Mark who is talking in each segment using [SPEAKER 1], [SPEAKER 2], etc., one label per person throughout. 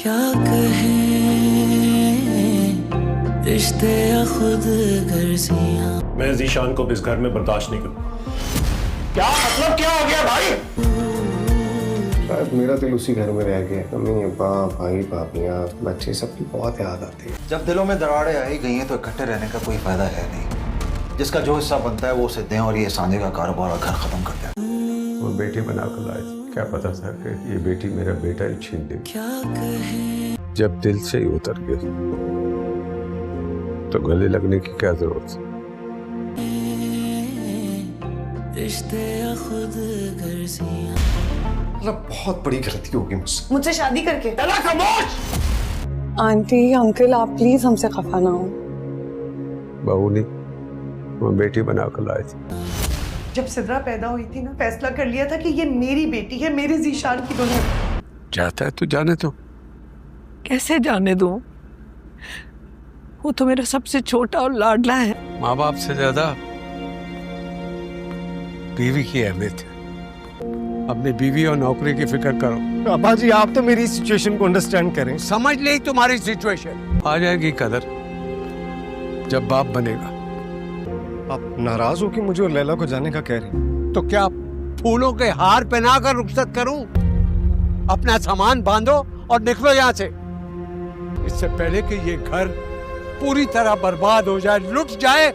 [SPEAKER 1] क्या कहें रिश्ते या खुद गर्जियां।
[SPEAKER 2] मैं ज़ीशान को इस घर में बर्दाश्त नहीं करूँ।
[SPEAKER 3] क्या मतलब क्या हो गया भाई?
[SPEAKER 4] शायद मेरा दिल उसी घर में रह गया। मम्मी बाप भाई भाभियाँ बच्चे सबकी बहुत याद आती है।
[SPEAKER 5] जब दिलों में दरारें आई गई हैं तो इकट्ठे रहने का कोई फायदा है नहीं। जिसका जो हिस्सा बनता है वो उसे दें और ये सांझे का कारोबार और घर खत्म कर दें।
[SPEAKER 4] वो बेटी बना कर लाए थे। क्या पता था कि ये बेटी मेरा बेटा ही छीन देगी।
[SPEAKER 1] क्या कहें
[SPEAKER 4] जब दिल से ही उतर गया तो गले लगने की क्या जरूरत है।
[SPEAKER 1] रिश्ते या खुद गर्जियां।
[SPEAKER 4] मतलब बहुत बड़ी गलती होगी
[SPEAKER 6] मुझसे शादी करके।
[SPEAKER 3] चला खामोश।
[SPEAKER 6] आंटी अंकल आप प्लीज हमसे खफा ना हो।
[SPEAKER 4] बहू नहीं, वो बेटी बना कर लाए थे।
[SPEAKER 6] जब सिद्रा पैदा हुई थी ना, फैसला कर लिया था कि ये मेरी बेटी है, मेरे ज़ीशान की दुल्हन।
[SPEAKER 4] जाता है तो जाने दो।
[SPEAKER 7] कैसे जाने दूं? वो तो मेरा सबसे छोटा और लाडला है।
[SPEAKER 4] माँ बाप से ज्यादा बीवी की अहमियत है। अपनी बीवी और नौकरी की फिक्र करो।
[SPEAKER 3] अब्बा जी आप तो मेरी सिचुएशन को अंडरस्टैंड करें।
[SPEAKER 4] समझ ले तुम्हारी सिचुएशन। आ जाएगी कदर जब बाप बनेगा।
[SPEAKER 3] आप नाराज हो कि मुझे और लैला को जाने का कह रही हैं?
[SPEAKER 4] तो क्या फूलों के हार पहना कर रुखसत करूं? अपना सामान बांधो और निकलो यहाँ से। इससे पहले कि ये घर पूरी तरह बर्बाद हो जाए, लुट जाए।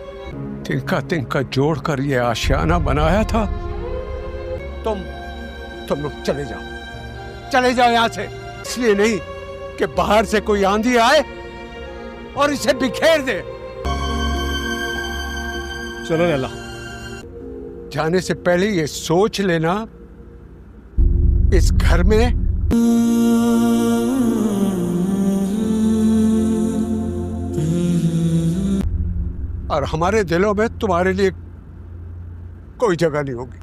[SPEAKER 4] तिनका तिनका जोड़कर ये आशियाना बनाया था। तुम लोग चले जाओ यहाँ से। इसलिए नहीं कि बाहर से कोई आंधी आए और इसे बिखेर दे।
[SPEAKER 3] चलो लैला।
[SPEAKER 4] जाने से पहले ये सोच लेना, इस घर में और हमारे दिलों में तुम्हारे लिए कोई जगह नहीं होगी।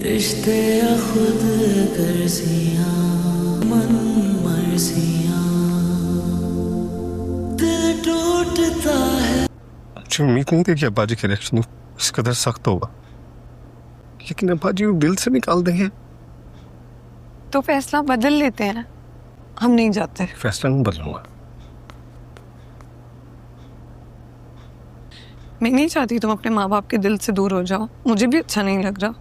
[SPEAKER 1] रिश्ते या खुद गर्जियां, मन मर्जियां, दिल टूटता है।
[SPEAKER 3] मुझे उम्मीद नहीं थी कि अब्बा जी का रिएक्शन इस कदर सख्त होगा, लेकिन अब्बा जी वो दिल से निकाल देंगे।
[SPEAKER 6] तो फैसला बदल लेते हैं। हम नहीं जाते।
[SPEAKER 3] फैसला नहीं बदलूंगा।
[SPEAKER 6] मैं नहीं चाहती तुम अपने माँ बाप के दिल से दूर हो जाओ। मुझे भी अच्छा नहीं लग रहा।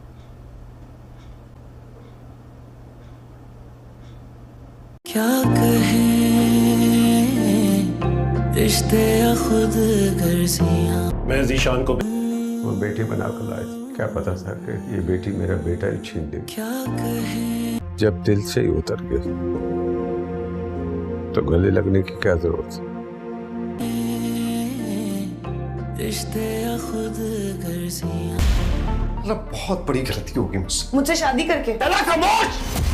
[SPEAKER 1] क्या कहें रिश्ते या खुद गर्जियां।
[SPEAKER 2] मैं ज़ीशान को
[SPEAKER 4] वो बेटी बना कर लाए थे। क्या पता था कि ये बेटी मेरा बेटा ही छीन देगी।
[SPEAKER 1] क्या कहें
[SPEAKER 4] जब दिल से ही उतर गया तो गले लगने की क्या जरूरत है।
[SPEAKER 1] रिश्ते या खुद गर्जियां।
[SPEAKER 4] मतलब बहुत बड़ी गलती होगी
[SPEAKER 6] मुझसे शादी करके।
[SPEAKER 3] चला खामोश।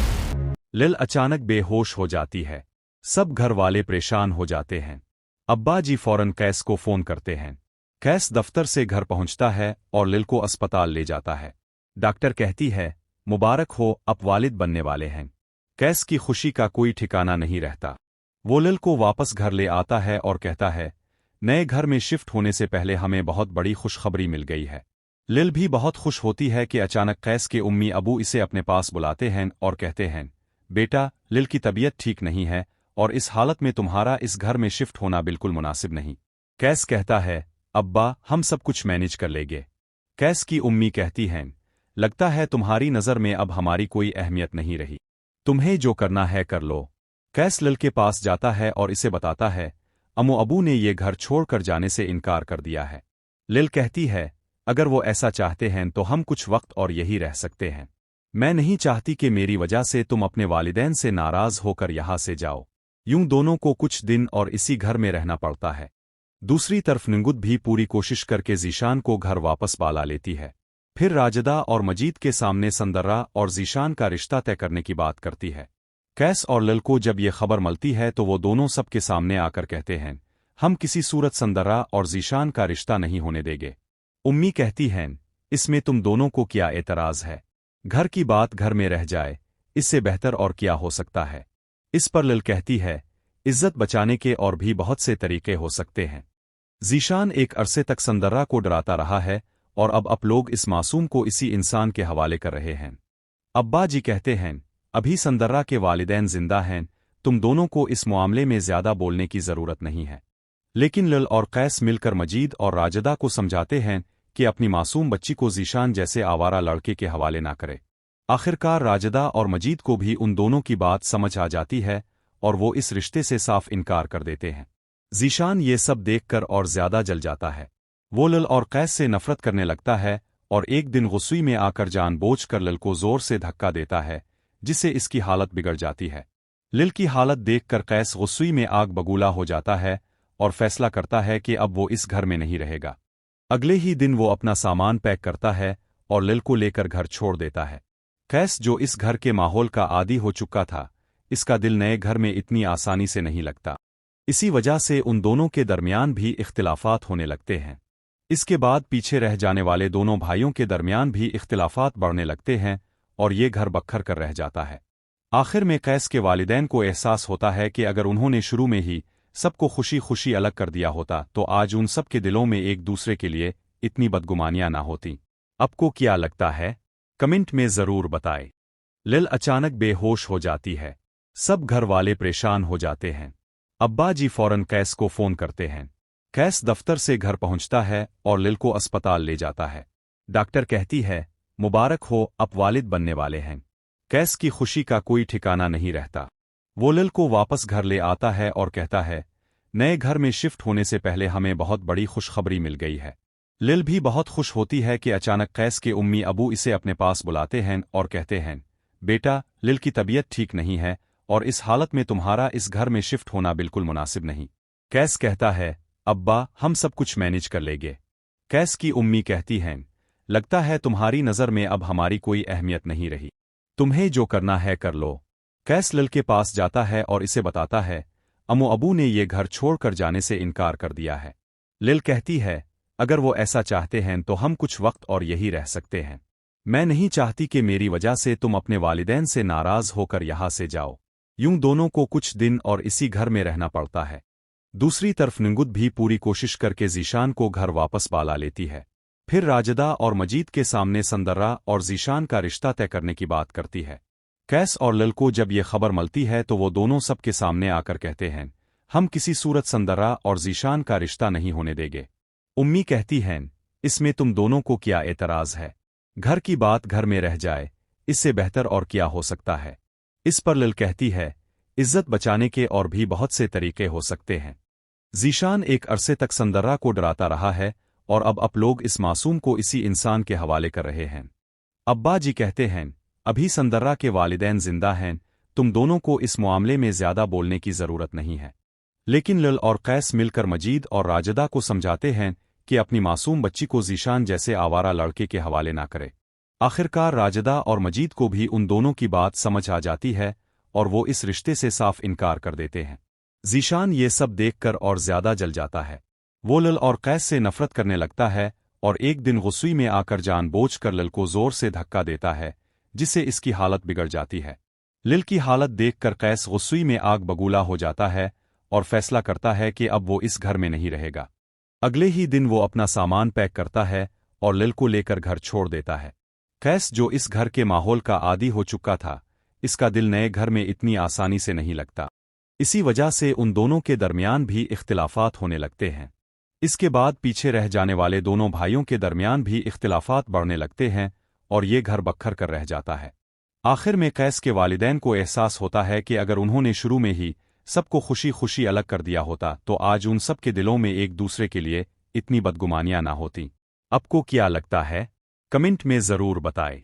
[SPEAKER 8] लिल अचानक बेहोश हो जाती है। सब घर वाले परेशान हो जाते हैं। अब्बा जी फौरन कैस को फोन करते हैं। कैस दफ्तर से घर पहुंचता है और लिल को अस्पताल ले जाता है। डॉक्टर कहती है, मुबारक हो, आप वालिद बनने वाले हैं। कैस की खुशी का कोई ठिकाना नहीं रहता। वो लिल को वापस घर ले आता है और कहता है, नए घर में शिफ्ट होने से पहले हमें बहुत बड़ी खुशखबरी मिल गई है। लिल भी बहुत खुश होती है कि अचानक कैस के उम्मी अबू इसे अपने पास बुलाते हैं और कहते हैं, बेटा लिल की तबीयत ठीक नहीं है और इस हालत में तुम्हारा इस घर में शिफ्ट होना बिल्कुल मुनासिब नहीं। कैस कहता है, अब्बा हम सब कुछ मैनेज कर लेंगे। कैस की उम्मी कहती हैं, लगता है तुम्हारी नज़र में अब हमारी कोई अहमियत नहीं रही। तुम्हें जो करना है कर लो। कैस लिल के पास जाता है और इसे बताता है, अम्मू अबू ने ये घर छोड़कर जाने से इनकार कर दिया है। लिल कहती है, अगर वो ऐसा चाहते हैं तो हम कुछ वक्त और यही रह सकते हैं। मैं नहीं चाहती कि मेरी वजह से तुम अपने वालिदैन से नाराज होकर यहाँ से जाओ। यूं दोनों को कुछ दिन और इसी घर में रहना पड़ता है। दूसरी तरफ निंगुद भी पूरी कोशिश करके ज़ीशान को घर वापस पाला लेती है। फिर राजदा और मजीद के सामने संदर्रा और ज़ीशान का रिश्ता तय करने की बात करती है। कैस और लिल को जब ये खबर मिलती है तो वो दोनों सबके सामने आकर कहते हैं, हम किसी सूरत संदर्रा और ज़ीशान का रिश्ता नहीं होने देंगे। उम्मी कहती हैं, इसमें तुम दोनों को क्या एतराज़ है? घर की बात घर में रह जाए, इससे बेहतर और क्या हो सकता है? इस पर लिल कहती है, इज्जत बचाने के और भी बहुत से तरीके हो सकते हैं। ज़ीशान एक अरसे तक संदर्रा को डराता रहा है और अब आप लोग इस मासूम को इसी इंसान के हवाले कर रहे हैं। अब्बा जी कहते हैं, अभी संदर्रा के वालिदैन जिंदा हैं, तुम दोनों को इस मामले में ज्यादा बोलने की जरूरत नहीं है। लेकिन लल और कैस मिलकर मजीद और राजदा को समझाते हैं कि अपनी मासूम बच्ची को जीशान जैसे आवारा लड़के के हवाले ना करे। आखिरकार राजदा और मजीद को भी उन दोनों की बात समझ आ जाती है और वो इस रिश्ते से साफ इनकार कर देते हैं। जीशान ये सब देखकर और ज्यादा जल जाता है। वो लल और कैस से नफरत करने लगता है और एक दिन गुस्से में आकर जानबूझकर लल को जोर से धक्का देता है, जिससे इसकी हालत बिगड़ जाती है। लिल की हालत देखकर कैस गुस्से में आग बगूला हो जाता है और फैसला करता है कि अब वो इस घर में नहीं रहेगा। अगले ही दिन वो अपना सामान पैक करता है और लिल को लेकर घर छोड़ देता है। कैस, जो इस घर के माहौल का आदी हो चुका था, इसका दिल नए घर में इतनी आसानी से नहीं लगता। इसी वजह से उन दोनों के दरमियान भी इख्तिलाफात होने लगते हैं। इसके बाद पीछे रह जाने वाले दोनों भाइयों के दरमियान भी इख्तिलाफात बढ़ने लगते हैं और ये घर बखर कर रह जाता है। आखिर में कैस के वालिदैन को एहसास होता है कि अगर उन्होंने शुरू में ही सबको खुशी खुशी अलग कर दिया होता तो आज उन सब के दिलों में एक दूसरे के लिए इतनी बदगुमानियां ना होती। आपको क्या लगता है? कमेंट में जरूर बताएं। लिल अचानक बेहोश हो जाती है। सब घर वाले परेशान हो जाते हैं। अब्बा जी फौरन कैस को फोन करते हैं। कैस दफ्तर से घर पहुंचता है और लिल को अस्पताल ले जाता है। डॉक्टर कहती है, मुबारक हो, आप वालिद बनने वाले हैं। कैस की खुशी का कोई ठिकाना नहीं रहता। वो लिल को वापस घर ले आता है और कहता है, नए घर में शिफ्ट होने से पहले हमें बहुत बड़ी खुशखबरी मिल गई है। लिल भी बहुत खुश होती है कि अचानक कैस के उम्मी अबू इसे अपने पास बुलाते हैं और कहते हैं, बेटा, लिल की तबीयत ठीक नहीं है और इस हालत में तुम्हारा इस घर में शिफ्ट होना बिल्कुल मुनासिब नहीं। कैस कहता है, अब्बा, हम सब कुछ मैनेज कर लेंगे। कैस की उम्मी कहती हैं, लगता है तुम्हारी नज़र में अब हमारी कोई अहमियत नहीं रही, तुम्हें जो करना है कर लो। कैस लिल के पास जाता है और इसे बताता है, अम्मू अबू ने ये घर छोड़कर जाने से इनकार कर दिया है। लिल कहती है, अगर वो ऐसा चाहते हैं तो हम कुछ वक्त और यही रह सकते हैं। मैं नहीं चाहती कि मेरी वजह से तुम अपने वालिदैन से नाराज होकर यहां से जाओ। यूं दोनों को कुछ दिन और इसी घर में रहना पड़ता है। दूसरी तरफ निंगुद भी पूरी कोशिश करके जीशान को घर वापस पाला लेती है। फिर राजदा और मजीद के सामने संदर्रा और जीशान का रिश्ता तय करने की बात करती है। कैस और लिल को जब ये खबर मिलती है तो वो दोनों सबके सामने आकर कहते हैं, हम किसी सूरत संदर्रा और जीशान का रिश्ता नहीं होने देंगे। उम्मी कहती हैं, इसमें तुम दोनों को क्या एतराज है? घर की बात घर में रह जाए, इससे बेहतर और क्या हो सकता है? इस पर लिल कहती है, इज्जत बचाने के और भी बहुत से तरीके हो सकते हैं। जीशान एक अरसे तक संदर्रा को डराता रहा है और अब आप लोग इस मासूम को इसी इंसान के हवाले कर रहे हैं। अब्बा जी कहते हैं, अभी संदर्रा के वालिदैन जिंदा हैं, तुम दोनों को इस मामले में ज्यादा बोलने की जरूरत नहीं है। लेकिन लिल और कैस मिलकर मजीद और राजदा को समझाते हैं कि अपनी मासूम बच्ची को जीशान जैसे आवारा लड़के के हवाले ना करे। आखिरकार राजदा और मजीद को भी उन दोनों की बात समझ आ जाती है और वो इस रिश्ते से साफ इनकार कर देते हैं। जीशान ये सब देखकर और ज्यादा जल जाता है। वो लिल और कैस से नफरत करने लगता है और एक दिन गुस्से में आकर जानबूझकर लिल को जोर से धक्का देता है, जिससे इसकी हालत बिगड़ जाती है। लिल की हालत देखकर कैस गुस्से में आग बगूला हो जाता है और फैसला करता है कि अब वो इस घर में नहीं रहेगा। अगले ही दिन वो अपना सामान पैक करता है और लिल को लेकर घर छोड़ देता है। कैस, जो इस घर के माहौल का आदी हो चुका था, इसका दिल नए घर में इतनी आसानी से नहीं लगता। इसी वजह से उन दोनों के दरमियान भी इख्तिलाफात होने लगते हैं। इसके बाद पीछे रह जाने वाले दोनों भाइयों के दरमियान भी इख्तिलाफात बढ़ने लगते हैं और ये घर बखर कर रह जाता है। आखिर में कैस के वालिदैन को एहसास होता है कि अगर उन्होंने शुरू में ही सबको खुशी खुशी अलग कर दिया होता तो आज उन सब के दिलों में एक दूसरे के लिए इतनी बदगुमानियां ना होती। आपको क्या लगता है? कमेंट में जरूर बताएं।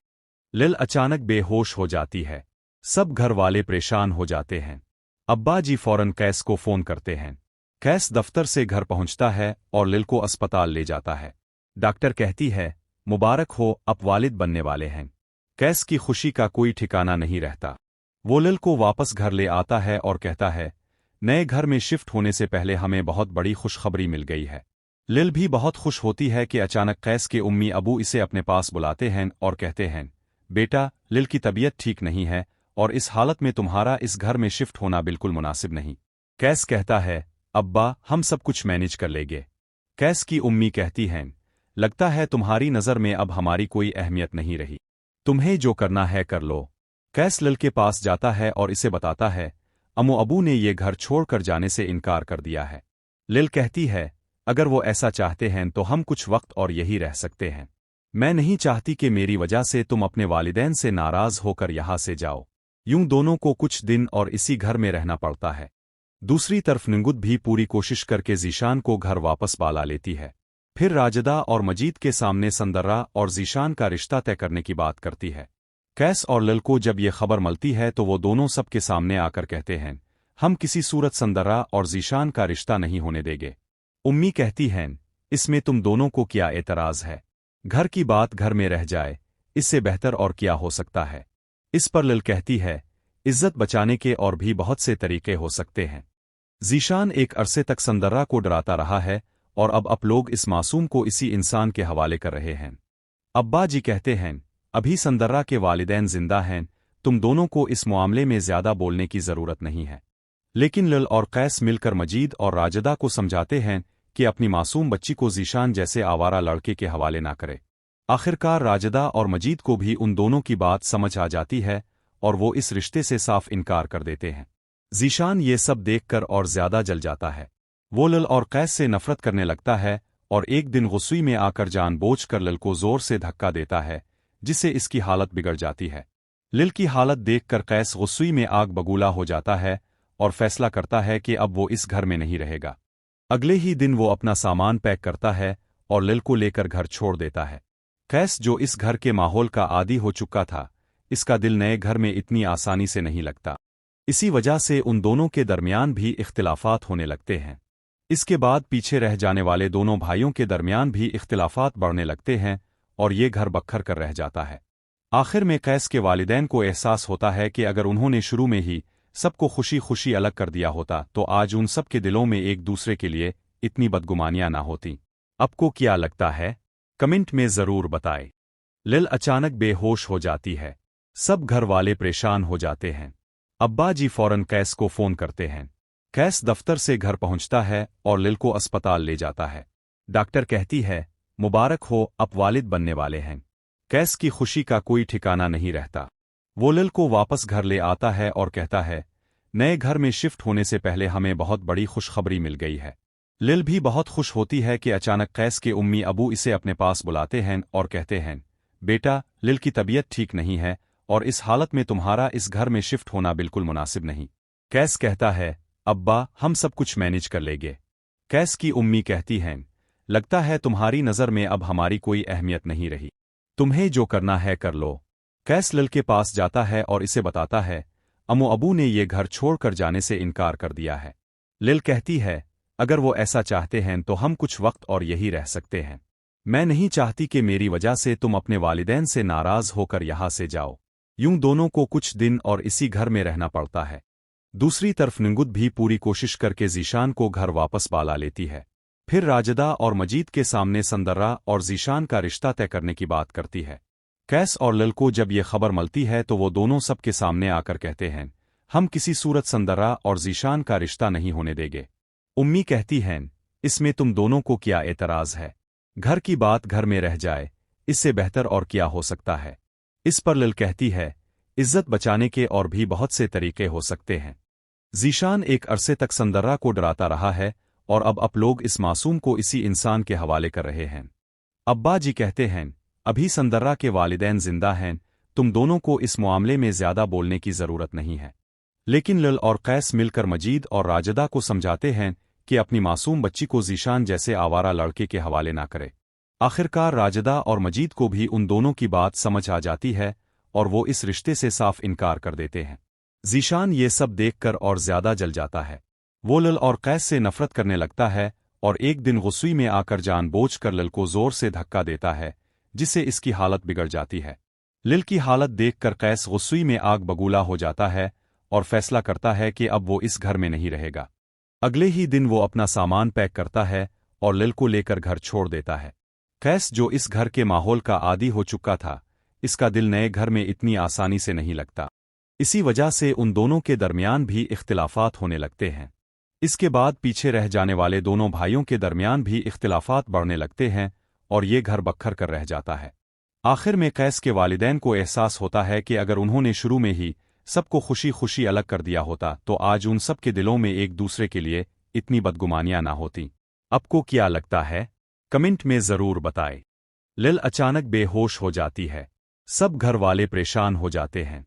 [SPEAKER 8] लिल अचानक बेहोश हो जाती है। सब घर वाले परेशान हो जाते हैं। अब्बा जी फौरन कैस को फोन करते हैं। कैस दफ्तर से घर पहुंचता है और लिल को अस्पताल ले जाता है। डॉक्टर कहती है, मुबारक हो, आप वालिद बनने वाले हैं। कैस की खुशी का कोई ठिकाना नहीं रहता। वो लिल को वापस घर ले आता है और कहता है, नए घर में शिफ्ट होने से पहले हमें बहुत बड़ी खुशखबरी मिल गई है। लिल भी बहुत खुश होती है कि अचानक कैस के उम्मी अबू इसे अपने पास बुलाते हैं और कहते हैं, बेटा, लिल की तबीयत ठीक नहीं है और इस हालत में तुम्हारा इस घर में शिफ्ट होना बिल्कुल मुनासिब नहीं। कैस कहता है, अब्बा, हम सब कुछ मैनेज कर लेंगे। कैस की उम्मी कहती हैं, लगता है तुम्हारी नज़र में अब हमारी कोई अहमियत नहीं रही, तुम्हें जो करना है कर लो। कैस लिल के पास जाता है और इसे बताता है अम्मू अबू ने ये घर छोड़कर जाने से इनकार कर दिया है। लिल कहती है अगर वो ऐसा चाहते हैं तो हम कुछ वक्त और यही रह सकते हैं। मैं नहीं चाहती कि मेरी वजह से तुम अपने वालिदैन से नाराज होकर यहाँ से जाओ। यूं दोनों को कुछ दिन और इसी घर में रहना पड़ता है। दूसरी तरफ निंगुद भी पूरी कोशिश करके ज़ीशान को घर वापस बाला लेती है। फिर राजदा और मजीद के सामने संदर्रा और ज़ीशान का रिश्ता तय करने की बात करती है। कैस और लिल को जब ये खबर मिलती है तो वो दोनों सबके सामने आकर कहते हैं हम किसी सूरत संदर्रा और ज़ीशान का रिश्ता नहीं होने देंगे। उम्मी कहती हैं इसमें तुम दोनों को क्या एतराज़ है? घर की बात घर में रह जाए, इससे बेहतर और क्या हो सकता है? इस पर लिल कहती है इज्जत बचाने के और भी बहुत से तरीके हो सकते हैं। ज़ीशान एक अरसे तक संदर्रा को डराता रहा है और अब आप लोग इस मासूम को इसी इंसान के हवाले कर रहे हैं। अब्बा जी कहते हैं अभी संदर्रा के वालिदैन जिंदा हैं, तुम दोनों को इस मामले में ज्यादा बोलने की जरूरत नहीं है। लेकिन लिल और कैस मिलकर मजीद और राजदा को समझाते हैं कि अपनी मासूम बच्ची को ज़ीशान जैसे आवारा लड़के के हवाले ना करे। आखिरकार राजदा और मजीद को भी उन दोनों की बात समझ आ जाती है और वो इस रिश्ते से साफ इनकार कर देते हैं। ज़ीशान ये सब देखकर और ज्यादा जल जाता है। वो लिल और कैस से नफरत करने लगता है और एक दिन गुस्से में आकर जानबूझकर लिल को जोर से धक्का देता है, जिससे इसकी हालत बिगड़ जाती है। लिल की हालत देखकर कैस गुस्से में आग बगूला हो जाता है और फैसला करता है कि अब वो इस घर में नहीं रहेगा। अगले ही दिन वो अपना सामान पैक करता है और लिल को लेकर घर छोड़ देता है। कैस जो इस घर के माहौल का आदी हो चुका था, इसका दिल नए घर में इतनी आसानी से नहीं लगता। इसी वजह से उन दोनों के दरमियान भी इख्तिलाफात होने लगते हैं। इसके बाद पीछे रह जाने वाले दोनों भाइयों के दरमियान भी इख्तिलाफात बढ़ने लगते हैं और ये घर बखर कर रह जाता है। आखिर में कैस के वालिदैन को एहसास होता है कि अगर उन्होंने शुरू में ही सबको खुशी खुशी अलग कर दिया होता तो आज उन सब के दिलों में एक दूसरे के लिए इतनी बदगुमानियां ना होती। आपको क्या लगता है? कमेंट में जरूर बताएं। लिल अचानक बेहोश हो जाती है। सब घर वाले परेशान हो जाते हैं। अब्बा जी फौरन कैस को फोन करते हैं। कैस दफ्तर से घर पहुंचता है और लिल को अस्पताल ले जाता है। डॉक्टर कहती है मुबारक हो, आप वालिद बनने वाले हैं। कैस की खुशी का कोई ठिकाना नहीं रहता। वो लिल को वापस घर ले आता है और कहता है नए घर में शिफ्ट होने से पहले हमें बहुत बड़ी खुशखबरी मिल गई है। लिल भी बहुत खुश होती है कि अचानक कैस के उम्मी अबू इसे अपने पास बुलाते हैं और कहते हैं बेटा, लिल की तबीयत ठीक नहीं है और इस हालत में तुम्हारा इस घर में शिफ्ट होना बिल्कुल मुनासिब नहीं। कैस कहता है अब्बा, हम सब कुछ मैनेज कर लेंगे। कैस की उम्मी कहती हैं लगता है तुम्हारी नज़र में अब हमारी कोई अहमियत नहीं रही, तुम्हें जो करना है कर लो। कैस लिल के पास जाता है और इसे बताता है अम्मू अबू ने ये घर छोड़कर जाने से इनकार कर दिया है। लिल कहती है अगर वो ऐसा चाहते हैं तो हम कुछ वक्त और यही रह सकते हैं। मैं नहीं चाहती कि मेरी वजह से तुम अपने वालिदैन से नाराज होकर यहाँ से जाओ। यूं दोनों को कुछ दिन और इसी घर में रहना पड़ता है। दूसरी तरफ निंगुद भी पूरी कोशिश करके ज़ीशान को घर वापस बाला लेती है। फिर राजदा और मजीद के सामने संदर्रा और ज़ीशान का रिश्ता तय करने की बात करती है। कैस और लिल को जब ये खबर मिलती है तो वो दोनों सबके सामने आकर कहते हैं हम किसी सूरत संदर्रा और ज़ीशान का रिश्ता नहीं होने देंगे। उम्मी कहती हैं इसमें तुम दोनों को क्या एतराज़ है? घर की बात घर में रह जाए, इससे बेहतर और क्या हो सकता है? इस पर लिल कहती है इज्जत बचाने के और भी बहुत से तरीके हो सकते हैं। ज़ीशान एक अरसे तक संदर्रा को डराता रहा है और अब आप लोग इस मासूम को इसी इंसान के हवाले कर रहे हैं। अब्बा जी कहते हैं अभी संदर्रा के वालिदैन जिंदा हैं, तुम दोनों को इस मामले में ज्यादा बोलने की जरूरत नहीं है। लेकिन लिल और कैस मिलकर मजीद और राजदा को समझाते हैं कि अपनी मासूम बच्ची को ज़ीशान जैसे आवारा लड़के के हवाले ना करे। आखिरकार राजदा और मजीद को भी उन दोनों की बात समझ आ जाती है और वो इस रिश्ते से साफ इनकार कर देते हैं। ज़ीशान ये सब देखकर और ज्यादा जल जाता है। वो लिल और कैस से नफरत करने लगता है और एक दिन गुस्से में आकर जानबूझकर लिल को जोर से धक्का देता है, जिससे इसकी हालत बिगड़ जाती है। लिल की हालत देखकर कैस गुस्से में आग बगूला हो जाता है और फैसला करता है कि अब वो इस घर में नहीं रहेगा। अगले ही दिन वो अपना सामान पैक करता है और लिल को लेकर घर छोड़ देता है। कैस जो इस घर के माहौल का आदी हो चुका था, इसका दिल नए घर में इतनी आसानी से नहीं लगता। इसी वजह से उन दोनों के दरमियान भी इख्तिलाफात होने लगते हैं। इसके बाद पीछे रह जाने वाले दोनों भाइयों के दरमियान भी इख्तिलाफात बढ़ने लगते हैं और ये घर बखर कर रह जाता है। آخر میں قیس کے والدین کو احساس ہوتا ہے کہ اگر انہوں نے شروع میں ہی سب کو خوشی خوشی الگ کر دیا ہوتا تو آج ان سب کے دلوں میں ایک دوسرے کے لیے اتنی بدگمانیاں نہ ہوتیں۔ آپ کو کیا لگتا ہے؟ کمنٹ میں ضرور بتائیں۔ لل اچانک بے ہوش ہو جاتی ہے۔ سب گھر والے پریشان ہو جاتے ہیں۔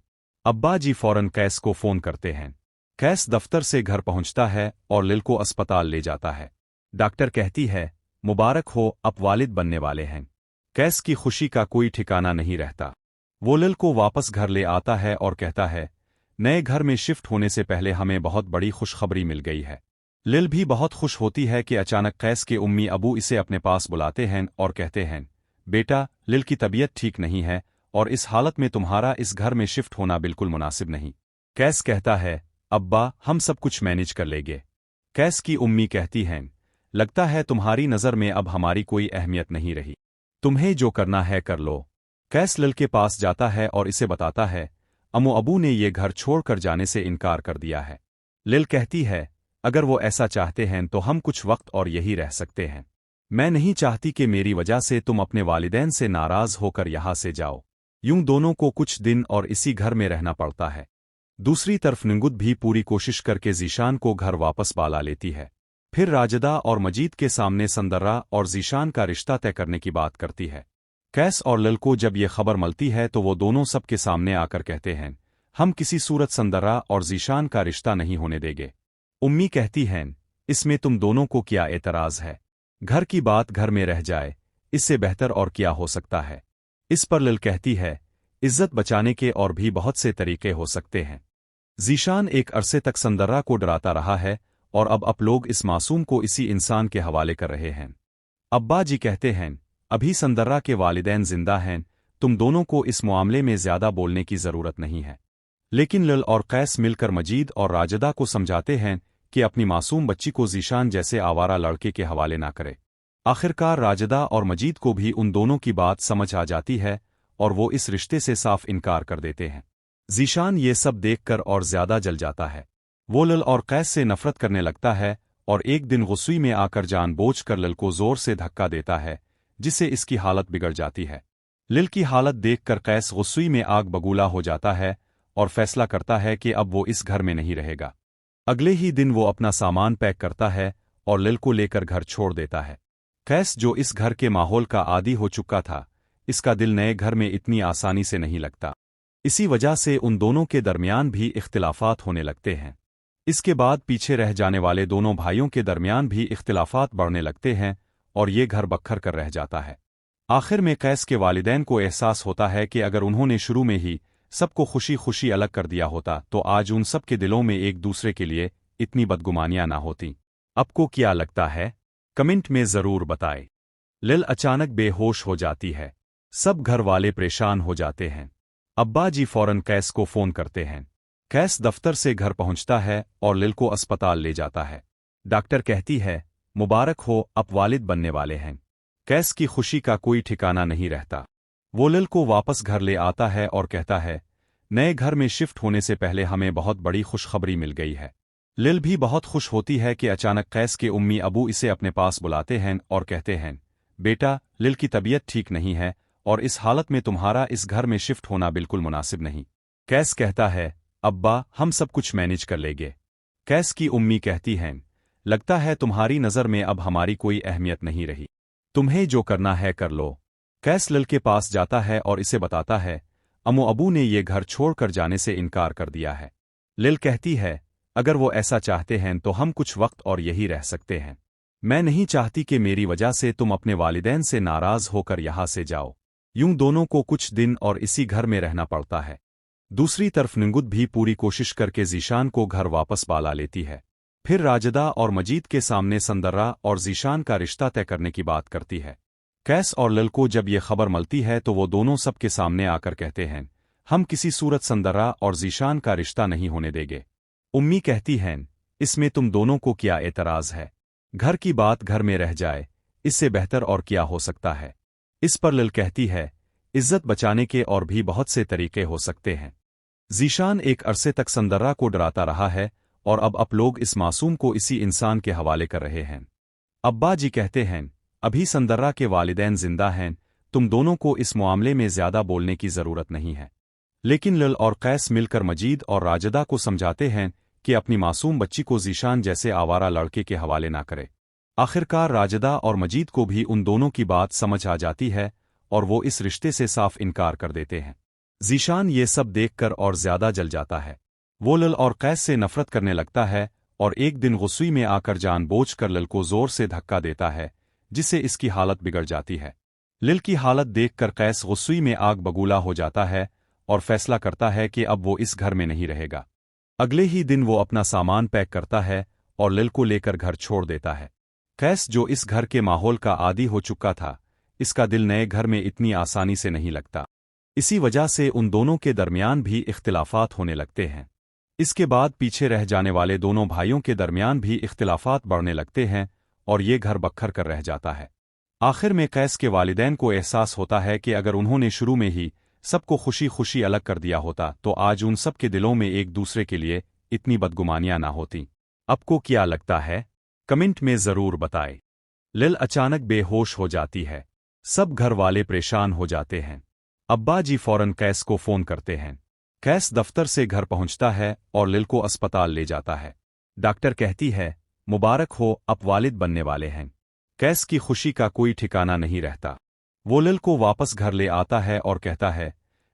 [SPEAKER 8] ابا جی فوراً قیس کو فون کرتے ہیں۔ قیس دفتر سے گھر پہنچتا ہے اور لل کو اسپتال لے جاتا ہے۔ ڈاکٹر کہتی ہے مبارک ہو، آپ والد بننے والے ہیں۔ قیس کی خوشی کا کوئی ٹھکانہ نہیں رہتا۔ وہ لل کو واپس گھر لے آتا ہے اور کہتا ہے نئے گھر میں شفٹ ہونے سے پہلے ہمیں بہت بڑی خوشخبری مل گئی ہے۔ لل بھی بہت خوش ہوتی ہے کہ اچانک قیس کے امی ابو اسے اپنے پاس بلاتے ہیں اور کہتے ہیں بیٹا، لل کی طبیعت ٹھیک نہیں ہے اور اس حالت میں تمہارا اس گھر میں شفٹ ہونا بالکل مناسب نہیں۔ قیس کہتا ہے ابا، ہم سب کچھ مینج کر لیں گے۔ قیس کی امی کہتی ہیں لگتا ہے تمہاری نظر میں اب ہماری کوئی اہمیت نہیں رہی، تمہیں جو کرنا ہے کر لو۔ قیس لل کے پاس جاتا ہے اور اسے بتاتا ہے امو ابو نے یہ گھر چھوڑ کر جانے سے انکار کر دیا ہے۔ لل کہتی ہے اگر وہ ایسا چاہتے ہیں تو ہم کچھ وقت اور یہی رہ سکتے ہیں۔ میں نہیں چاہتی کہ میری وجہ سے تم اپنے والدین سے ناراض ہو کر یہاں سے جاؤ۔ یوں دونوں کو کچھ دن اور اسی گھر میں رہنا پڑتا ہے۔ دوسری طرف ننگت بھی پوری کوشش کر کے ذیشان کو گھر واپس بالا لیتی ہے۔ پھر راجدہ اور مجید کے سامنے سندرہ اور ذیشان کا رشتہ طے کرنے کی بات کرتی ہے۔ قیس اور لل کو جب یہ خبر ملتی ہے تو وہ دونوں سب کے سامنے آ کر کہتے ہیں ہم کسی صورت سندرہ اور ذیشان کا رشتہ نہیں ہونے دیں گے۔ امی کہتی ہیں اس میں تم دونوں کو کیا اعتراض ہے؟ گھر کی بات گھر میں رہ جائے، اس سے بہتر اور کیا ہو سکتا ہے؟ اس پر لل کہتی ہے عزت بچانے کے اور بھی بہت سے طریقے ہو سکتے ہیں۔ ذیشان ایک عرصے تک سندرہ کو ڈراتا رہا ہے اور اب لوگ اس معصوم کو اسی انسان کے حوالے کر رہے ہیں۔ ابا جی کہتے ہیں ابھی سندرہ کے والدین زندہ ہیں، تم دونوں کو اس معاملے میں زیادہ بولنے کی ضرورت نہیں ہے۔ لیکن لل اور قیس مل کر مجید اور راجدہ کو سمجھاتے ہیں کہ اپنی معصوم بچی کو ذیشان جیسے آوارہ لڑکے کے حوالے نہ کرے۔ آخرکار راجدہ اور مجید کو بھی ان دونوں کی بات سمجھ آ جاتی ہے اور وہ اس رشتے سے صاف انکار کر دیتے ہیں۔ ذیشان یہ سب دیکھ کر اور زیادہ جل جاتا ہے۔ وہ لل اور قیس سے نفرت کرنے لگتا ہے اور ایک دن غصے میں آ کر جان بوجھ کر لل کو زور سے دھکا دیتا ہے جس سے اس کی حالت بگڑ جاتی ہے۔ لل کی حالت دیکھ کر قیس غصے میں آگ بگولا ہو جاتا ہے اور فیصلہ کرتا ہے کہ اب وہ اس گھر میں نہیں رہے گا۔ اگلے ہی دن وہ اپنا سامان پیک کرتا ہے اور لل کو لے کر گھر چھوڑ دیتا ہے۔ قیس جو اس گھر کے ماحول کا عادی ہو چکا تھا، اس کا دل نئے گھر میں اتنی آسانی سے نہیں لگتا۔ اسی وجہ سے ان دونوں کے درمیان بھی اختلافات ہونے لگتے ہیں۔ اس کے بعد پیچھے رہ جانے والے دونوں بھائیوں کے درمیان بھی اختلافات بڑھنے لگتے ہیں اور یہ گھر بکھر کر رہ جاتا ہے۔ آخر میں قیس کے والدین کو احساس ہوتا ہے کہ اگر انہوں نے شروع میں ہی سب کو خوشی خوشی الگ کر دیا ہوتا تو آج ان سب کے دلوں میں ایک دوسرے کے لیے اتنی بدگمانیاں نہ ہوتیں۔ آپ کو کیا لگتا ہے؟ کمنٹ میں ضرور بتائیں۔ لل اچانک بے ہوش ہو جاتی ہے۔ سب گھر والے پریشان ہو جاتے ہیں۔ ابا جی فوراً قیس کو فون کرتے ہیں۔ قیس دفتر سے گھر پہنچتا ہے اور لل کو اسپتال لے جاتا ہے۔ ڈاکٹر کہتی ہے مبارک ہو، آپ والد بننے والے ہیں۔ قیس کی خوشی کا کوئی ٹھکانہ نہیں رہتا۔ وہ لل کو واپس گھر لے آتا ہے اور کہتا ہے نئے گھر میں شفٹ ہونے سے پہلے ہمیں بہت بڑی خوشخبری مل گئی ہے۔ لل بھی بہت خوش ہوتی ہے کہ اچانک قیس کے امی ابو اسے اپنے پاس بلاتے ہیں اور کہتے ہیں بیٹا، لل کی طبیعت ٹھیک نہیں ہے اور اس حالت میں تمہارا اس گھر میں شفٹ ہونا بالکل مناسب نہیں۔ قیس کہتا ہے ابا، ہم سب کچھ مینج کر لیں گے۔ قیس کی امی کہتی ہیں لگتا ہے تمہاری نظر میں اب ہماری کوئی اہمیت نہیں رہی، تمہیں جو کرنا ہے کر لو۔ قیس لل کے پاس جاتا ہے اور اسے بتاتا ہے امو ابو نے یہ گھر چھوڑ کر جانے سے انکار کر دیا ہے۔ لل کہتی ہے اگر وہ ایسا چاہتے ہیں تو ہم کچھ وقت اور یہی رہ سکتے ہیں۔ میں نہیں چاہتی کہ میری وجہ سے تم اپنے والدین سے ناراض ہو کر یہاں سے جاؤ۔ یوں دونوں کو کچھ دن اور اسی گھر میں رہنا پڑتا ہے۔ دوسری طرف ننگت بھی پوری کوشش کر کے ذیشان کو گھر واپس بالا لیتی ہے۔ پھر راجدہ اور مجید کے سامنے سندرہ اور ذیشان کا رشتہ طے کرنے کی بات کرتی ہے۔ قیس اور لل کو جب یہ خبر ملتی ہے تو وہ دونوں سب کے سامنے آ کر کہتے ہیں ہم کسی صورت سندرہ اور ذیشان کا رشتہ نہیں ہونے دیں گے۔ امی کہتی ہیں اس میں تم دونوں کو کیا اعتراض ہے؟ گھر کی بات گھر میں رہ جائے، اس سے بہتر اور کیا ہو سکتا ہے؟ اس پر لل کہتی ہے عزت بچانے کے اور بھی بہت سے طریقے ہو سکتے ہیں۔ ذیشان ایک عرصے تک سندرہ کو ڈراتا رہا ہے اور اب لوگ اس معصوم کو اسی انسان کے حوالے کر رہے ہیں۔ ابا جی کہتے ہیں ابھی سندرہ کے والدین زندہ ہیں، तुम दोनों को इस मामले में ज्यादा बोलने की जरूरत नहीं है। लेकिन लल और कैस मिलकर मजीद और राजदा को समझाते हैं कि अपनी मासूम बच्ची को ज़ीशान जैसे आवारा लड़के के हवाले ना करे। आखिरकार राजदा और मजीद को भी उन दोनों की बात समझ आ जाती है और वो इस रिश्ते से साफ इनकार कर देते हैं। ज़ीशान ये सब देखकर और ज्यादा जल जाता है। वो लल और कैस से नफरत करने लगता है और एक दिन गुस्से में आकर जानबूझकर लल को जोर से धक्का देता है, जिससे इसकी हालत बिगड़ जाती है। लिल की हालत देखकर कैस गुस्से में आग बगूला हो जाता है और फैसला करता है कि अब वो इस घर में नहीं रहेगा। अगले ही दिन वो अपना सामान पैक करता है और लिल को लेकर घर छोड़ देता है। कैस, जो इस घर के माहौल का आदी हो चुका था, इसका दिल नए घर में इतनी आसानी से नहीं लगता। इसी वजह से उन दोनों के दरमियान भी इख्तिलाफात होने लगते हैं। इसके बाद पीछे रह जाने वाले दोनों भाइयों के दरमियान भी इख्तिलाफात बढ़ने लगते हैं और ये घर बखर कर रह जाता है। आखिर में कैस के वालिदैन को एहसास होता है कि अगर उन्होंने शुरू में ही सबको खुशी खुशी अलग कर दिया होता तो आज उन सब के दिलों में एक दूसरे के लिए इतनी बदगुमानियां ना होती। आपको क्या लगता है? कमेंट में जरूर बताएं। लिल अचानक बेहोश हो जाती है। सब घर वाले परेशान हो जाते हैं। अब्बा जी फौरन कैस को फोन करते हैं। कैस दफ्तर से घर पहुंचता है और लिल को अस्पताल ले जाता है। डॉक्टर कहती है, मुबारक हो, आप वालिद बनने वाले हैं। कैस की खुशी का कोई ठिकाना नहीं रहता। वो लिल को वापस घर ले आता है और कहता है,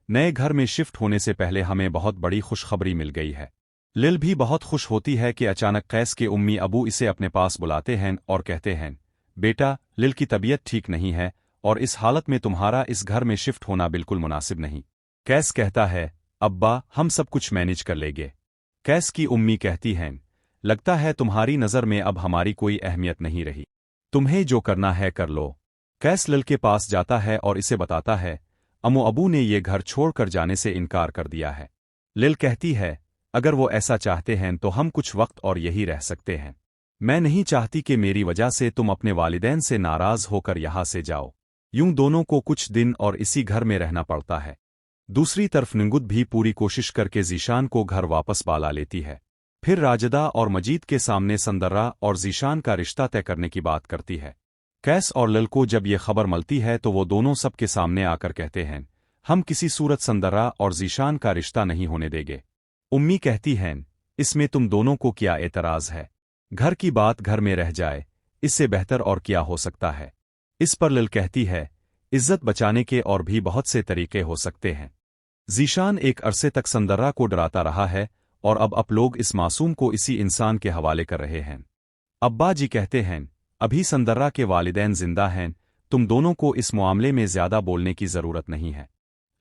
[SPEAKER 8] नए घर में शिफ्ट होने से पहले हमें बहुत बड़ी खुशखबरी मिल गई है। लिल भी बहुत खुश होती है कि अचानक कैस के उम्मी अबू इसे अपने पास बुलाते हैं और कहते हैं, बेटा, लिल की तबीयत ठीक नहीं है और इस हालत में तुम्हारा इस घर में शिफ्ट होना बिल्कुल मुनासिब नहीं। कैस कहता है, अब्बा, हम सब कुछ मैनेज कर लेंगे। कैस की उम्मी कहती हैं, लगता है तुम्हारी नज़र में अब हमारी कोई अहमियत नहीं रही, तुम्हें जो करना है कर लो। कैस लिल के पास जाता है और इसे बताता है, अम्मू अबू ने ये घर छोड़कर जाने से इनकार कर दिया है। लिल कहती है, अगर वो ऐसा चाहते हैं तो हम कुछ वक्त और यही रह सकते हैं। मैं नहीं चाहती कि मेरी वजह से तुम अपने वालिदैन से नाराज होकर यहां से जाओ। यूं दोनों को कुछ दिन और इसी घर में रहना पड़ता है। दूसरी तरफ निंगुद भी पूरी कोशिश करके ज़ीशान को घर वापस पाला लेती है। फिर राजदा और मजीद के सामने संदर्रा और ज़ीशान का रिश्ता तय करने की बात करती है। कैस और लिल को जब ये खबर मिलती है तो वो दोनों सबके सामने आकर कहते हैं, हम किसी सूरत संदर्रा और ज़ीशान का रिश्ता नहीं होने देंगे। उम्मी कहती हैं, इसमें तुम दोनों को क्या एतराज़ है? घर की बात घर में रह जाए, इससे बेहतर और क्या हो सकता है? इस पर लिल कहती है, इज्जत बचाने के और भी बहुत से तरीके हो सकते हैं। ज़ीशान एक अरसे तक संदर्रा को डराता रहा है और अब आप लोग इस मासूम को इसी इंसान के हवाले कर रहे हैं। अब्बा जी कहते हैं, अभी संदर्रा के वालिदैन जिंदा हैं, तुम दोनों को इस मामले में ज्यादा बोलने की जरूरत नहीं है।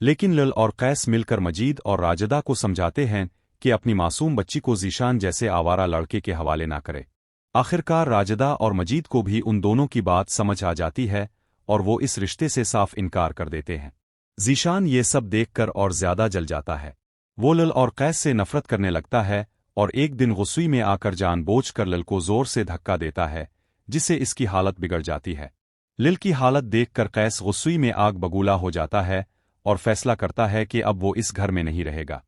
[SPEAKER 8] लेकिन लिल और कैस मिलकर मजीद और राजदा को समझाते हैं कि अपनी मासूम बच्ची को ज़ीशान जैसे आवारा लड़के के हवाले ना करे। आखिरकार राजदा और मजीद को भी उन दोनों की बात समझ आ जाती है और वो इस रिश्ते से साफ इनकार कर देते हैं। ज़ीशान ये सब देखकर और ज्यादा जल जाता है। वो लिल और कैस से नफरत करने लगता है और एक दिन गुस्से में आकर जानबूझकर लिल को जोर से धक्का देता है, जिससे इसकी हालत बिगड़ जाती है। लिल की हालत देखकर कैस गुस्से में आग बगूला हो जाता है और फैसला करता है कि अब वो इस घर में नहीं रहेगा।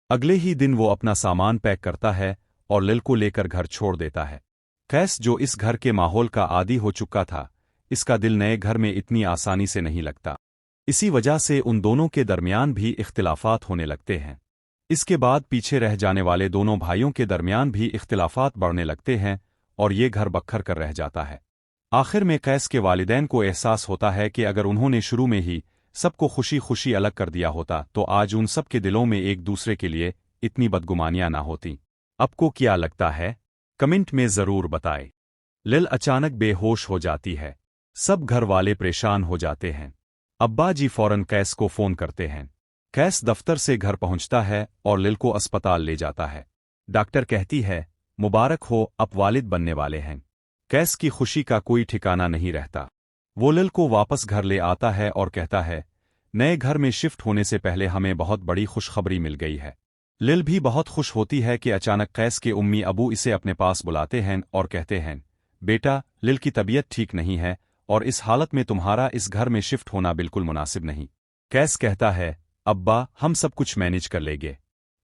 [SPEAKER 8] अगले ही दिन वो अपना सामान पैक करता है और लिल को लेकर घर छोड़ देता है। कैस, जो इस घर के माहौल का आदी हो चुका था, इसका दिल नए घर में इतनी आसानी से नहीं लगता। इसी वजह से उन दोनों के दरमियान भी इख्तिलाफात होने लगते हैं। इसके बाद पीछे रह जाने वाले दोनों भाइयों के दरमियान भी इख्तिलाफात बढ़ने लगते हैं और ये घर बखर कर रह जाता है। आखिर में कैस के वालिदैन को एहसास होता है कि अगर उन्होंने शुरू में ही सबको खुशी खुशी अलग कर दिया होता तो आज उन सब के दिलों में एक दूसरे के लिए इतनी बदगुमानियां ना होती। आपको क्या लगता है? कमेंट में जरूर बताएं। लिल अचानक बेहोश हो जाती है। सब घर वाले परेशान हो जाते हैं। अब्बा जी फौरन कैस को फोन करते हैं। कैस दफ्तर से घर पहुंचता है और लिल को अस्पताल ले जाता है। डॉक्टर कहती है, मुबारक हो, आप वालिद बनने वाले हैं। कैस की खुशी का कोई ठिकाना नहीं रहता। वो लिल को वापस घर ले आता है और कहता है, नए घर में शिफ्ट होने से पहले हमें बहुत बड़ी खुशखबरी मिल गई है। लिल भी बहुत खुश होती है कि अचानक कैस के उम्मी अबू इसे अपने पास बुलाते हैं और कहते हैं, बेटा, लिल की तबीयत ठीक नहीं है और इस हालत में तुम्हारा इस घर में शिफ्ट होना बिल्कुल मुनासिब नहीं। कैस कहता है, अब्बा, हम सब कुछ मैनेज कर लेंगे।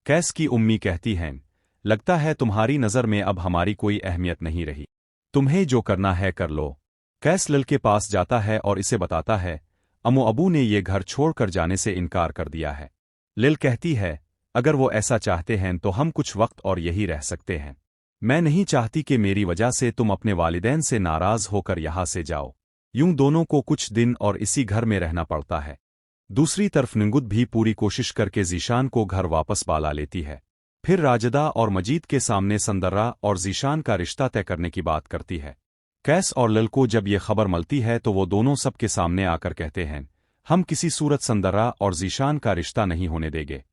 [SPEAKER 8] कैस की उम्मी कहती हैं, लगता है तुम्हारी नज़र में अब हमारी कोई अहमियत नहीं रही, तुम्हें जो करना है कर लो। कैस लिल के पास जाता है और इसे बताता है, अम्मू अबू ने ये घर छोड़कर जाने से इनकार कर दिया है। लिल कहती है, अगर वो ऐसा चाहते हैं तो हम कुछ वक्त और यही रह सकते हैं। मैं नहीं चाहती कि मेरी वजह से तुम अपने वालिदैन से नाराज होकर यहाँ से जाओ। यूं दोनों को कुछ दिन और इसी घर में रहना पड़ता है। दूसरी तरफ निंगुद भी पूरी कोशिश करके ज़ीशान को घर वापस बाला लेती है। फिर राजदा और मजीद के सामने संदर्रा और ज़ीशान का रिश्ता तय करने की बात करती है। कैस और लिल को जब ये खबर मिलती है तो वो दोनों सबके सामने आकर कहते हैं, हम किसी सूरत संदर्रा और ज़ीशान का रिश्ता नहीं होने देंगे।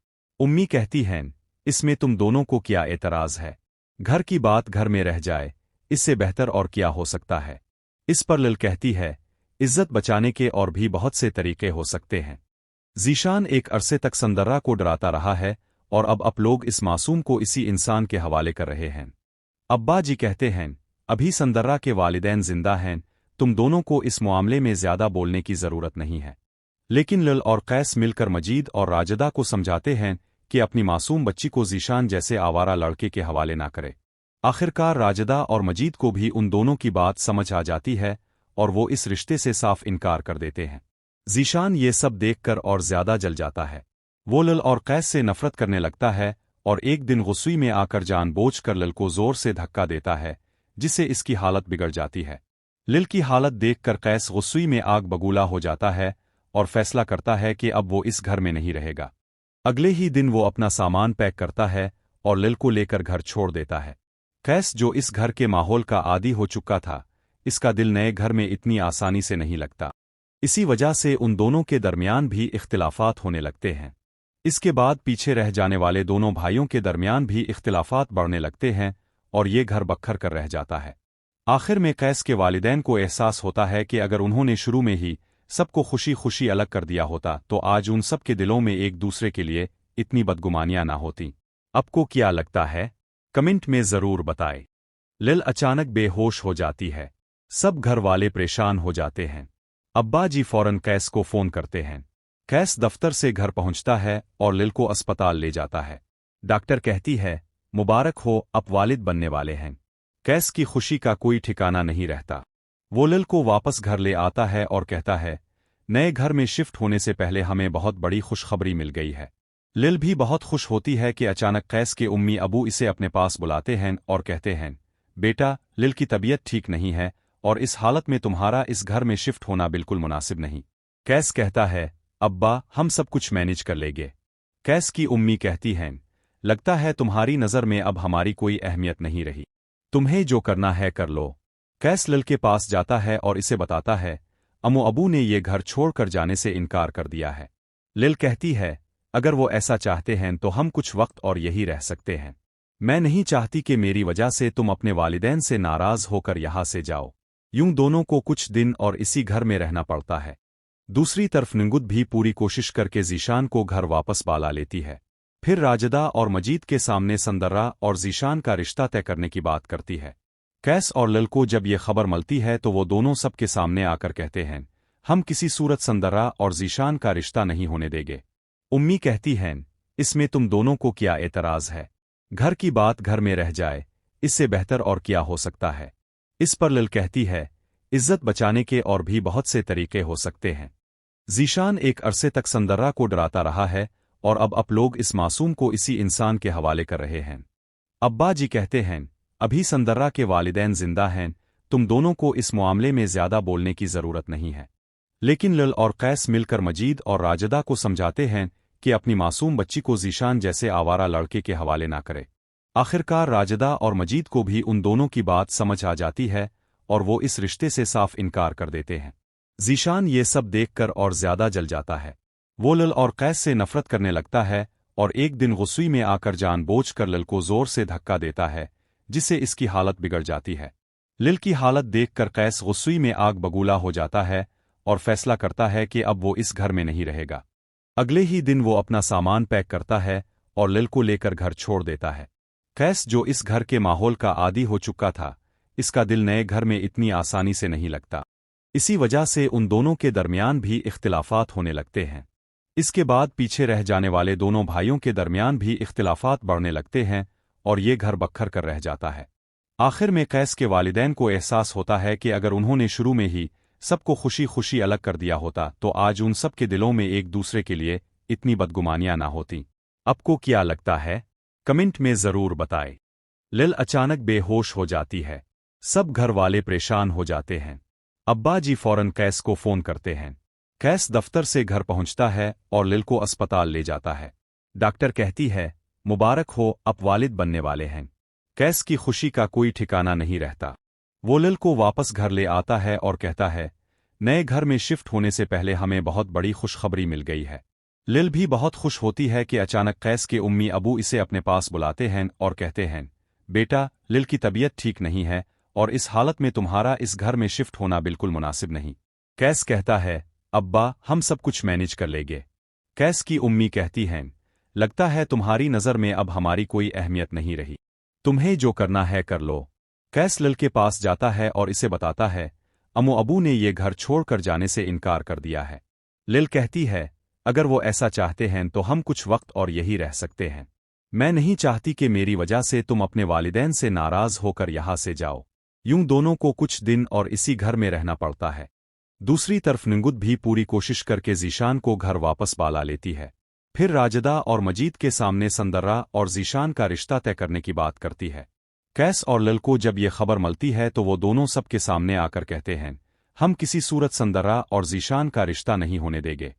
[SPEAKER 8] उम्मी कहती हैं, इसमें तुम दोनों को क्या एतराज़ है? घर की बात घर में रह जाए, इससे बेहतर और क्या हो सकता है? इस पर लिल कहती है, इज्जत बचाने के और भी बहुत से तरीके हो सकते हैं। ज़ीशान एक अरसे तक संदर्रा को डराता रहा है और अब लोग इस मासूम को इसी इंसान के हवाले कर रहे हैं। अब्बा जी कहते हैं, अभी संदर्रा के वालिदैन जिंदा हैं, तुम दोनों को इस मामले में ज्यादा बोलने की जरूरत नहीं है। लेकिन लिल और कैस मिलकर मजीद और राजदा को समझाते हैं कि अपनी मासूम बच्ची को ज़ीशान जैसे आवारा लड़के के हवाले ना करे। आखिरकार राजदा और मजीद को भी उन दोनों की बात समझ आ जाती है और वो इस रिश्ते से साफ इनकार कर देते हैं। ज़ीशान ये सब देखकर और ज्यादा जल जाता है। वो लिल और कैस से नफरत करने लगता है और एक दिन गुस्से में आकर जानबूझकर लिल को जोर से धक्का देता है, जिससे इसकी हालत बिगड़ जाती है। लिल की हालत देखकर कैस गुस्से में आग बगूला हो जाता है और फैसला करता है कि अब वो इस घर में नहीं रहेगा। अगले ही दिन वो अपना सामान पैक करता है और लिल को लेकर घर छोड़ देता है। कैस, जो इस घर के माहौल का आदी हो चुका था, इसका दिल नए घर में इतनी आसानी से नहीं लगता। इसी वजह से उन दोनों के दरमियान भी इख्तिलाफात होने लगते हैं। इसके बाद पीछे रह जाने वाले दोनों भाइयों के दरमियान भी इख्तिलाफात बढ़ने लगते हैं और ये घर बखर कर रह जाता है। आखिर में कैस के वालिदैन को एहसास होता है कि अगर उन्होंने शुरू में ही सबको खुशी खुशी अलग कर दिया होता तो आज उन सब के दिलों में एक दूसरे के लिए इतनी बदगुमानियां ना होती। आपको क्या लगता है? कमेंट में जरूर बताएं। लिल अचानक बेहोश हो जाती है। सब घर वाले परेशान हो जाते हैं। अब्बा जी फौरन कैस को फोन करते हैं। कैस दफ्तर से घर पहुंचता है और लिल को अस्पताल ले जाता है। डॉक्टर कहती है, मुबारक हो, आप वालिद बनने वाले हैं। कैस की खुशी का कोई ठिकाना नहीं रहता। वो लिल को वापस घर ले आता है और कहता है, नए घर में शिफ्ट होने से पहले हमें बहुत बड़ी खुशखबरी मिल गई है। लिल भी बहुत खुश होती है कि अचानक कैस के उम्मी अबू इसे अपने पास बुलाते हैं और कहते हैं, बेटा, लिल की तबीयत ठीक नहीं है और इस हालत में तुम्हारा इस घर में शिफ्ट होना बिल्कुल मुनासिब नहीं। कैस कहता है, अब्बा, हम सब कुछ मैनेज कर लेंगे। कैस की उम्मी कहती हैं, लगता है तुम्हारी नज़र में अब हमारी कोई अहमियत नहीं रही, तुम्हें जो करना है कर लो। कैस लिल के पास जाता है और इसे बताता है, अम्मू अबू ने ये घर छोड़कर जाने से इनकार कर दिया है। लिल कहती है, अगर वो ऐसा चाहते हैं तो हम कुछ वक्त और यही रह सकते हैं। मैं नहीं चाहती कि मेरी वजह से तुम अपने वालिदैन से नाराज होकर यहाँ से जाओ। यूं दोनों को कुछ दिन और इसी घर में रहना पड़ता है। दूसरी तरफ निंगुद भी पूरी कोशिश करके ज़ीशान को घर वापस बाला लेती है। फिर राजदा और मजीद के सामने संदर्रा और ज़ीशान का रिश्ता तय करने की बात करती है। कैस और लिल को जब ये खबर मिलती है तो वो दोनों सबके सामने आकर कहते हैं, हम किसी सूरत संदर्रा और ज़ीशान का रिश्ता नहीं होने देंगे। उम्मी कहती हैं, इसमें तुम दोनों को क्या एतराज़ है? घर की बात घर में रह जाए, इससे बेहतर और क्या हो सकता है? इस पर लिल कहती है, इज्जत बचाने के और भी बहुत से तरीके हो सकते हैं। ज़ीशान एक अरसे तक संदर्रा को डराता रहा है और अब लोग इस मासूम को इसी इंसान के हवाले कर रहे हैं। अब्बा जी कहते हैं, अभी संदर्रा के वालिदैन जिंदा हैं, तुम दोनों को इस मामले में ज्यादा बोलने की जरूरत नहीं है। लेकिन लिल और कैस मिलकर मजीद और राजदा को समझाते हैं कि अपनी मासूम बच्ची को ज़ीशान जैसे आवारा लड़के के हवाले ना करे। आखिरकार राजदा और मजीद को भी उन दोनों की बात समझ आ जाती है और वो इस रिश्ते से साफ इनकार कर देते हैं। ज़ीशान ये सब देखकर और ज्यादा जल जाता है। वो लिल और कैस से नफरत करने लगता है और एक दिन गुस्से में आकर जानबूझकर लिल को जोर से धक्का देता है, जिससे इसकी हालत बिगड़ जाती है। लिल की हालत देखकर कैस गुस्से में आग बगूला हो जाता है और फैसला करता है कि अब वो इस घर में नहीं रहेगा। अगले ही दिन वो अपना सामान पैक करता है और लिल को लेकर घर छोड़ देता है। कैस, जो इस घर के माहौल का आदी हो चुका था, इसका दिल नए घर में इतनी आसानी से नहीं लगता। इसी वजह से उन दोनों के दरमियान भी इख्तिलाफात होने लगते हैं। इसके बाद पीछे रह जाने वाले दोनों भाइयों के दरमियान भी इख्तिलाफात बढ़ने लगते हैं और ये घर बखर कर रह जाता है। आखिर में कैस के वालिदैन को एहसास होता है कि अगर उन्होंने शुरू में ही سب کو خوشی خوشی الگ کر دیا ہوتا تو آج ان سب کے دلوں میں ایک دوسرے کے لیے اتنی بدگمانیاں نہ ہوتی۔ آپ کو کیا لگتا ہے؟ کمنٹ میں ضرور بتائیں۔ لل اچانک بے ہوش ہو جاتی ہے۔ سب گھر والے پریشان ہو جاتے ہیں۔ ابا جی فوراً قیس کو فون کرتے ہیں۔ قیس دفتر سے گھر پہنچتا ہے اور لل کو اسپتال لے جاتا ہے۔ ڈاکٹر کہتی ہے مبارک ہو، آپ والد بننے والے ہیں۔ قیس کی خوشی کا کوئی ٹھکانہ نہیں رہتا۔ وہ لل کو واپس گھر لے آتا ہے اور کہتا ہے نئے گھر میں شفٹ ہونے سے پہلے ہمیں بہت بڑی خوشخبری مل گئی ہے۔ لل بھی بہت خوش ہوتی ہے کہ اچانک قیس کے امی ابو اسے اپنے پاس بلاتے ہیں اور کہتے ہیں بیٹا، لل کی طبیعت ٹھیک نہیں ہے اور اس حالت میں تمہارا اس گھر میں شفٹ ہونا بالکل مناسب نہیں۔ قیس کہتا ہے ابا، ہم سب کچھ مینج کر لیں گے۔ قیس کی امی کہتی ہیں لگتا ہے تمہاری نظر میں اب ہماری کوئی اہمیت نہیں رہی، تمہیں جو کرنا ہے کر لو۔ قیس لل کے پاس جاتا ہے اور اسے بتاتا ہے امو ابو نے یہ گھر چھوڑ کر جانے سے انکار کر دیا ہے۔ لل کہتی ہے اگر وہ ایسا چاہتے ہیں تو ہم کچھ وقت اور یہی رہ سکتے ہیں۔ میں نہیں چاہتی کہ میری وجہ سے تم اپنے والدین سے ناراض ہو کر یہاں سے جاؤ۔ یوں دونوں کو کچھ دن اور اسی گھر میں رہنا پڑتا ہے۔ دوسری طرف ننگت بھی پوری کوشش کر کے ذیشان کو گھر واپس بالا لیتی ہے۔ پھر راجدہ اور مجید کے سامنے سندرہ اور ذیشان کا رشتہ طے کرنے کی بات کرتی ہے۔ قیس اور لل کو جب یہ خبر ملتی ہے تو وہ دونوں سب کے سامنے آ کر کہتے ہیں ہم کسی صورت سندرہ اور ذیشان کا رشتہ نہیں ہونے دیں گے۔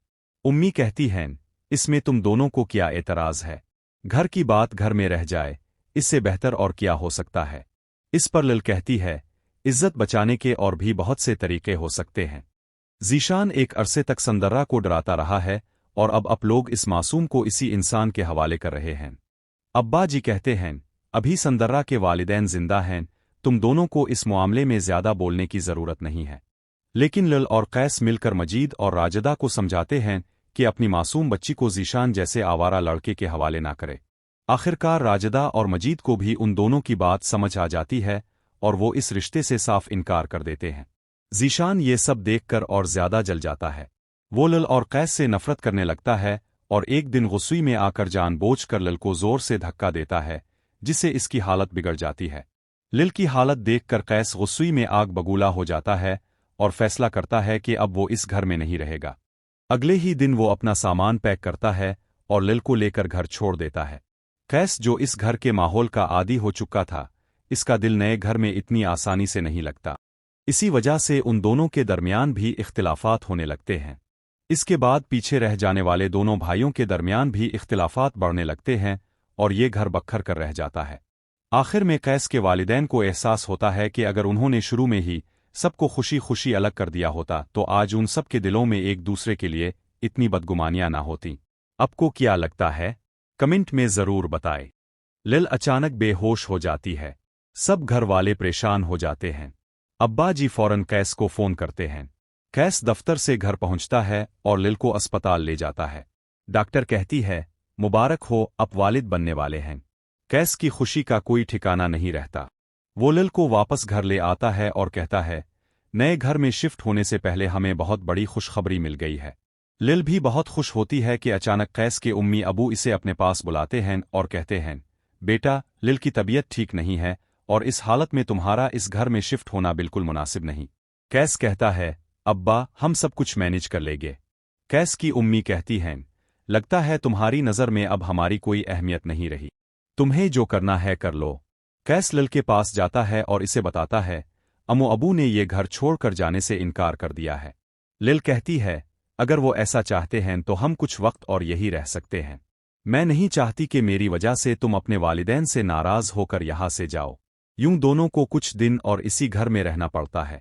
[SPEAKER 8] امی کہتی ہیں اس میں تم دونوں کو کیا اعتراض ہے؟ گھر کی بات گھر میں رہ جائے، اس سے بہتر اور کیا ہو سکتا ہے؟ اس پر لل کہتی ہے عزت بچانے کے اور بھی بہت سے طریقے ہو سکتے ہیں۔ ذیشان ایک عرصے تک سندرہ کو ڈراتا رہا ہے اور اب لوگ اس معصوم کو اسی انسان کے حوالے کر رہے ہیں۔ ابا جی کہتے ہیں ابھی سندرہ کے والدین زندہ ہیں، تم دونوں کو اس معاملے میں زیادہ بولنے کی ضرورت نہیں ہے۔ لیکن لل اور قیس مل کر مجید اور راجدہ کو سمجھاتے ہیں کہ اپنی معصوم بچی کو ذیشان جیسے آوارہ لڑکے کے حوالے نہ کرے۔ آخرکار راجدہ اور مجید کو بھی ان دونوں کی بات سمجھ آ جاتی ہے اور وہ اس رشتے سے صاف انکار کر دیتے ہیں۔ ذیشان یہ سب دیکھ کر اور زیادہ جل جاتا ہے۔ وہ لل اور قیس سے نفرت کرنے لگتا ہے اور ایک دن غصے میں آ کر جان بوجھ کر لل کو زور سے دھکا دیتا ہے جس سے اس کی حالت بگڑ جاتی ہے۔ لل کی حالت دیکھ کر قیس غصے میں آگ بگولا ہو جاتا ہے اور فیصلہ کرتا ہے کہ اب وہ اس گھر میں نہیں رہے گا۔ اگلے ہی دن وہ اپنا سامان پیک کرتا ہے اور لل کو لے کر گھر چھوڑ دیتا ہے۔ قیس جو اس گھر کے ماحول کا عادی ہو چکا تھا، اس کا دل نئے گھر میں اتنی آسانی سے نہیں لگتا۔ اسی وجہ سے ان دونوں کے درمیان بھی اختلافات ہونے لگتے ہیں۔ اس کے بعد پیچھے رہ جانے والے دونوں بھائیوں کے درمیان بھی اختلافات بڑھنے لگتے ہیں اور یہ گھر بکھر کر رہ جاتا ہے۔ آخر میں قیس کے والدین کو احساس ہوتا ہے کہ اگر انہوں نے شروع میں ہی سب کو خوشی خوشی الگ کر دیا ہوتا تو آج ان سب کے دلوں میں ایک دوسرے کے لیے اتنی بدگمانیاں نہ ہوتیں۔ آپ کو کیا لگتا ہے؟ کمنٹ میں ضرور بتائیں۔ لل اچانک بے ہوش ہو جاتی ہے۔ سب گھر والے پریشان ہو جاتے ہیں۔ ابا جی فوراً قیس کو فون کرتے ہیں۔ قیس دفتر سے گھر پہنچتا ہے اور لل کو اسپتال لے جاتا ہے۔ ڈاکٹر کہتی ہے مبارک ہو، آپ والد بننے والے ہیں۔ قیس کی خوشی کا کوئی ٹھکانہ نہیں رہتا۔ وہ لل کو واپس گھر لے آتا ہے اور کہتا ہے نئے گھر میں شفٹ ہونے سے پہلے ہمیں بہت بڑی خوشخبری مل گئی ہے۔ لل بھی بہت خوش ہوتی ہے کہ اچانک قیس کے امی ابو اسے اپنے پاس بلاتے ہیں اور کہتے ہیں بیٹا، لل کی طبیعت ٹھیک نہیں ہے اور اس حالت میں تمہارا اس گھر میں شفٹ ہونا بالکل مناسب نہیں۔ قیس کہتا ہے ابا، ہم سب کچھ مینج کر لیں گے۔ قیس کی امی کہتی ہیں لگتا ہے تمہاری نظر میں اب ہماری کوئی اہمیت نہیں رہی، تمہیں جو کرنا ہے کر لو۔ قیس لل کے پاس جاتا ہے اور اسے بتاتا ہے امو ابو نے یہ گھر چھوڑ کر جانے سے انکار کر دیا ہے۔ لل کہتی ہے اگر وہ ایسا چاہتے ہیں تو ہم کچھ وقت اور یہی رہ سکتے ہیں۔ میں نہیں چاہتی کہ میری وجہ سے تم اپنے والدین سے ناراض ہو کر یہاں سے جاؤ۔ یوں دونوں کو کچھ دن اور اسی گھر میں رہنا پڑتا ہے۔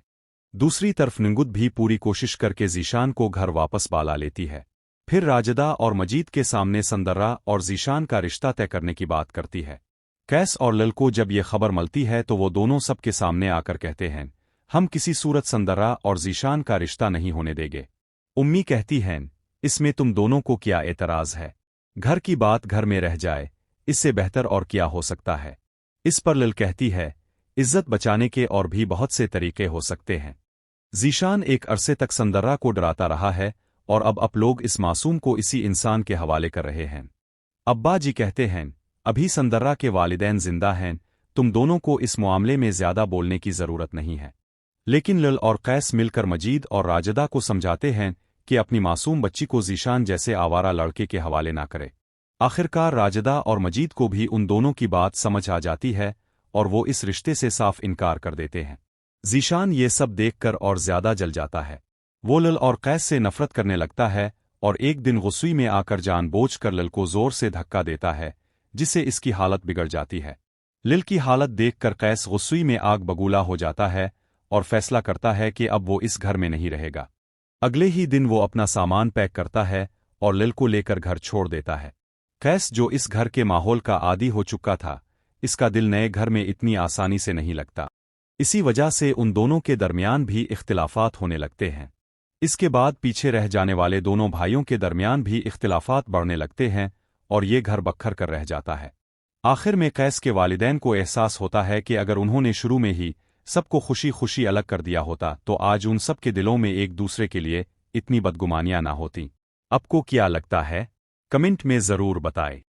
[SPEAKER 8] دوسری طرف ننگت بھی پوری کوشش کر کے ذیشان کو گھر واپس بالا لیتی ہے۔ پھر راجدہ اور مجید کے سامنے سندرہ اور ذیشان کا رشتہ طے کرنے کی بات کرتی ہے۔ قیس اور لل کو جب یہ خبر ملتی ہے تو وہ دونوں سب کے سامنے آ کر کہتے ہیں ہم کسی صورت سندرہ اور ذیشان کا رشتہ نہیں ہونے دیں گے۔ امی کہتی ہیں اس میں تم دونوں کو کیا اعتراض ہے؟ گھر کی بات گھر میں رہ جائے، اس سے بہتر اور کیا ہو سکتا ہے؟ اس پر لل کہتی ہے عزت بچانے کے اور بھی بہت سے طریقے ہو سکتے ہیں۔ ذیشان ایک عرصے تک سندرہ کو ڈراتا رہا ہے اور اب لوگ اس معصوم کو اسی انسان کے حوالے کر رہے ہیں۔ ابا جی کہتے ہیں ابھی سندرہ کے والدین زندہ ہیں، تم دونوں کو اس معاملے میں زیادہ بولنے کی ضرورت نہیں ہے۔ लेकिन लल और कैस मिलकर मजीद और राजदा को समझाते हैं कि अपनी मासूम बच्ची को ज़ीशान जैसे आवारा लड़के के हवाले ना करे। आखिरकार राजदा और मजीद को भी उन दोनों की बात समझ आ जाती है और वो इस रिश्ते से साफ इनकार कर देते हैं। ज़ीशान ये सब देखकर और ज्यादा जल जाता है। वो लल और कैस से नफरत करने लगता है और एक दिन गुस्से में आकर जानबूझकर लल को जोर से धक्का देता है, जिससे इसकी हालत बिगड़ जाती है। लिल की हालत देखकर कैस गुस्से में आग बगूला हो जाता है और फैसला करता है कि अब वो इस घर में नहीं रहेगा। अगले ही दिन वो अपना सामान पैक करता है और लिल को लेकर घर छोड़ देता है। कैस, जो इस घर के माहौल का आदी हो चुका था, इसका दिल नए घर में इतनी आसानी से नहीं लगता। इसी वजह से उन दोनों के दरमियान भी इख्तिलाफात होने लगते हैं। इसके बाद पीछे रह जाने वाले दोनों भाइयों के दरमियान भी इख्तिलाफात बढ़ने लगते हैं और ये घर बखर कर रह जाता है। आखिर में कैस के वालिदैन को एहसास होता है कि अगर उन्होंने शुरू में ही सबको खुशी खुशी अलग कर दिया होता तो आज उन सब के दिलों में एक दूसरे के लिए इतनी बदगुमानियां ना होती। आपको क्या लगता है? कमेंट में ज़रूर बताएं।